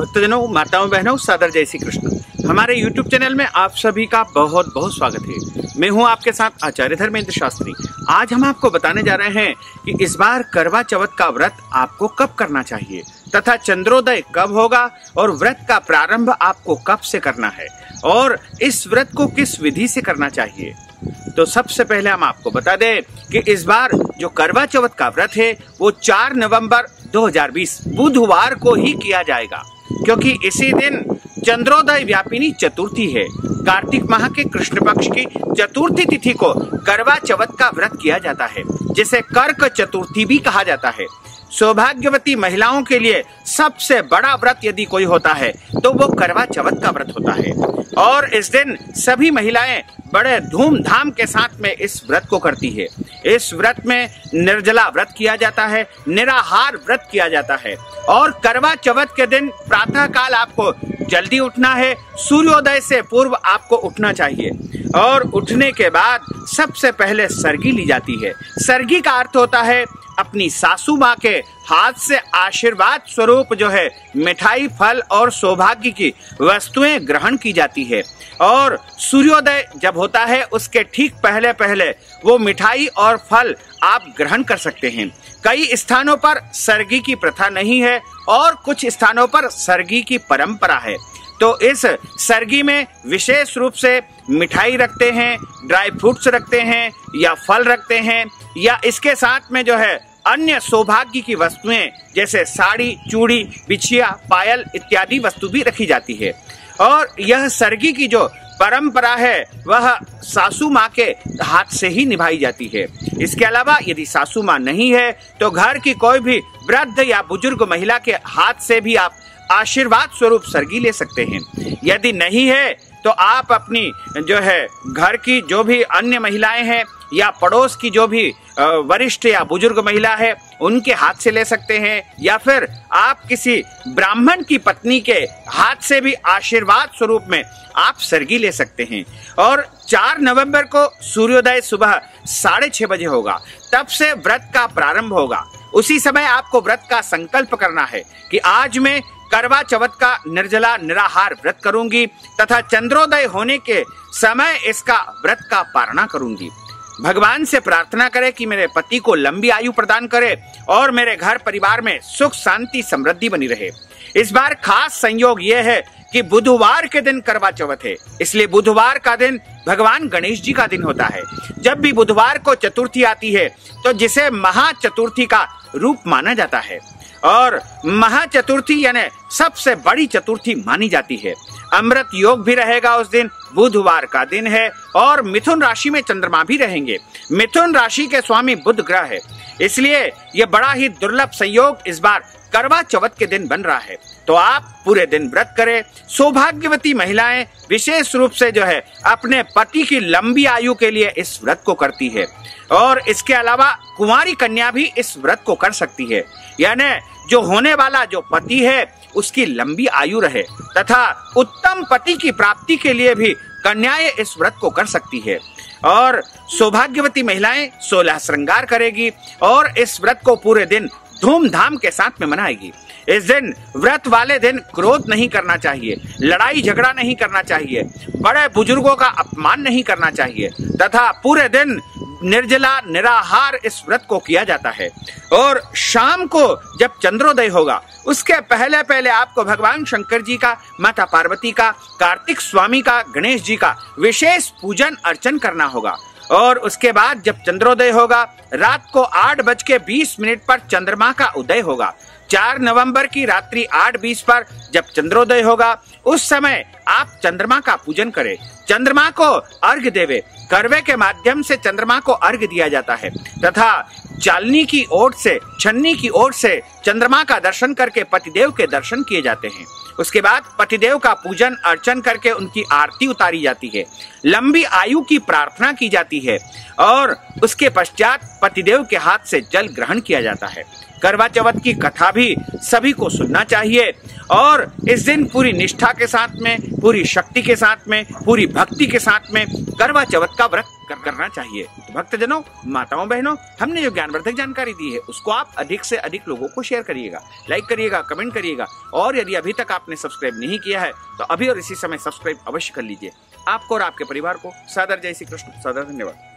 भक्तजनों, माताओं, बहनों, सादर जय श्री कृष्ण। हमारे YouTube चैनल में आप सभी का बहुत बहुत स्वागत है। मैं हूं आपके साथ आचार्य धर्मेंद्र शास्त्री। आज हम आपको बताने जा रहे हैं कि इस बार करवा चौथ का व्रत आपको कब करना चाहिए तथा चंद्रोदय कब होगा और व्रत का प्रारंभ आपको कब से करना है और इस व्रत को किस विधि से करना चाहिए। तो सबसे पहले हम आपको बता दें कि इस बार जो करवा चौथ का व्रत है वो 4 नवंबर 2020 बुधवार को ही किया जाएगा, क्योंकि इसी दिन चंद्रोदय व्यापिनी चतुर्थी है। कार्तिक माह के कृष्ण पक्ष की चतुर्थी तिथि को करवा चौथ का व्रत किया जाता है, जिसे कर्क चतुर्थी भी कहा जाता है। सौभाग्यवती महिलाओं के लिए सबसे बड़ा व्रत यदि कोई होता है तो वो करवा चौथ का व्रत होता है और इस दिन सभी महिलाएं बड़े धूमधाम के साथ में इस व्रत को करती है। इस व्रत में निर्जला व्रत किया जाता है, निराहार व्रत किया जाता है और करवा चौथ के दिन प्रातः काल आपको जल्दी उठना है। सूर्योदय से पूर्व आपको उठना चाहिए और उठने के बाद सबसे पहले सरगी ली जाती है। सरगी का अर्थ होता है अपनी सासू माँ के हाथ से आशीर्वाद स्वरूप जो है मिठाई, फल और सौभाग्य की वस्तुएं ग्रहण की जाती है और सूर्योदय जब होता है उसके ठीक पहले पहले वो मिठाई और फल आप ग्रहण कर सकते हैं। कई स्थानों पर सरगी की प्रथा नहीं है और कुछ स्थानों पर सरगी की परंपरा है। तो इस सरगी में विशेष रूप से मिठाई रखते हैं, ड्राई फ्रूट्स रखते हैं या फल रखते हैं या इसके साथ में जो है अन्य सौभाग्य की वस्तुएं जैसे साड़ी, चूड़ी, बिछिया, पायल इत्यादि वस्तु भी रखी जाती है। और यह सरगी की जो परंपरा है वह सासू माँ के हाथ से ही निभाई जाती है। इसके अलावा यदि सासू माँ नहीं है तो घर की कोई भी वृद्ध या बुजुर्ग महिला के हाथ से भी आप आशीर्वाद स्वरूप सरगी ले सकते हैं। यदि नहीं है तो आप अपनी जो है घर की जो भी अन्य महिलाएं हैं या पड़ोस की जो भी वरिष्ठ या बुजुर्ग महिला है उनके हाथ से ले सकते हैं या फिर आप किसी ब्राह्मण की पत्नी के हाथ से भी आशीर्वाद स्वरूप में आप सरगी ले सकते हैं। और 4 नवंबर को सूर्योदय सुबह 6:30 बजे होगा, तब से व्रत का प्रारंभ होगा। उसी समय आपको व्रत का संकल्प करना है कि आज मैं करवा चौथ का निर्जला निराहार व्रत करूंगी तथा चंद्रोदय होने के समय इसका व्रत का पारणा करूंगी। भगवान से प्रार्थना करें कि मेरे पति को लंबी आयु प्रदान करे और मेरे घर परिवार में सुख शांति समृद्धि बनी रहे। इस बार खास संयोग ये है कि बुधवार के दिन करवा चौथ है, इसलिए बुधवार का दिन भगवान गणेश जी का दिन होता है। जब भी बुधवार को चतुर्थी आती है तो जिसे महाचतुर्थी का रूप माना जाता है और महाचतुर्थी यानी सबसे बड़ी चतुर्थी मानी जाती है। अमृत योग भी रहेगा उस दिन, बुधवार का दिन है और मिथुन राशि में चंद्रमा भी रहेंगे। मिथुन राशि के स्वामी बुध ग्रह है, इसलिए यह बड़ा ही दुर्लभ संयोग इस बार करवा चौथ के दिन बन रहा है। तो आप पूरे दिन व्रत करें। सौभाग्यवती महिलाएं विशेष रूप से जो है अपने पति की लंबी आयु के लिए इस व्रत को करती है और इसके अलावा कुंवारी कन्या भी इस व्रत को कर सकती है, यानी जो होने वाला जो पति है उसकी लंबी आयु रहे तथा उत्तम पति की प्राप्ति के लिए भी कन्याएं इस व्रत को कर सकती है। और सौभाग्यवती महिलाएं 16 श्रृंगार करेगी और इस व्रत को पूरे दिन धूमधाम के साथ में मनाएगी। इस दिन व्रत वाले दिन क्रोध नहीं करना चाहिए, लड़ाई झगड़ा नहीं करना चाहिए, बड़े बुजुर्गों का अपमान नहीं करना चाहिए तथा पूरे दिन निर्जला निराहार इस व्रत को किया जाता है। और शाम को जब चंद्रोदय होगा उसके पहले पहले आपको भगवान शंकर जी का, माता पार्वती का, कार्तिक स्वामी का, गणेश जी का विशेष पूजन अर्चन करना होगा। और उसके बाद जब चंद्रोदय होगा रात को 8:20 पर चंद्रमा का उदय होगा। 4 नवंबर की रात्रि 8:20 पर जब चंद्रोदय होगा उस समय आप चंद्रमा का पूजन करें, चंद्रमा को अर्घ्य देवे। करवे के माध्यम से चंद्रमा को अर्घ्य दिया जाता है तथा चालनी की ओर से, छन्नी की ओर से चंद्रमा का दर्शन करके पतिदेव के दर्शन किए जाते हैं। उसके बाद पतिदेव का पूजन अर्चन करके उनकी आरती उतारी जाती है, लंबी आयु की प्रार्थना की जाती है और उसके पश्चात पतिदेव के हाथ से जल ग्रहण किया जाता है। करवा चौथ की कथा भी सभी को सुनना चाहिए और इस दिन पूरी निष्ठा के साथ में, पूरी शक्ति के साथ में, पूरी भक्ति के साथ में करवा चौथ का व्रत करना चाहिए। तो भक्तजनों, माताओं बहनों, हमने जो ज्ञानवर्धक जानकारी दी है उसको आप अधिक से अधिक लोगों को शेयर करिएगा, लाइक करिएगा, कमेंट करिएगा और यदि अभी तक आपने सब्सक्राइब नहीं किया है तो अभी और इसी समय सब्सक्राइब अवश्य कर लीजिए। आपको और आपके परिवार को सादर जय श्री कृष्ण, सादर धन्यवाद।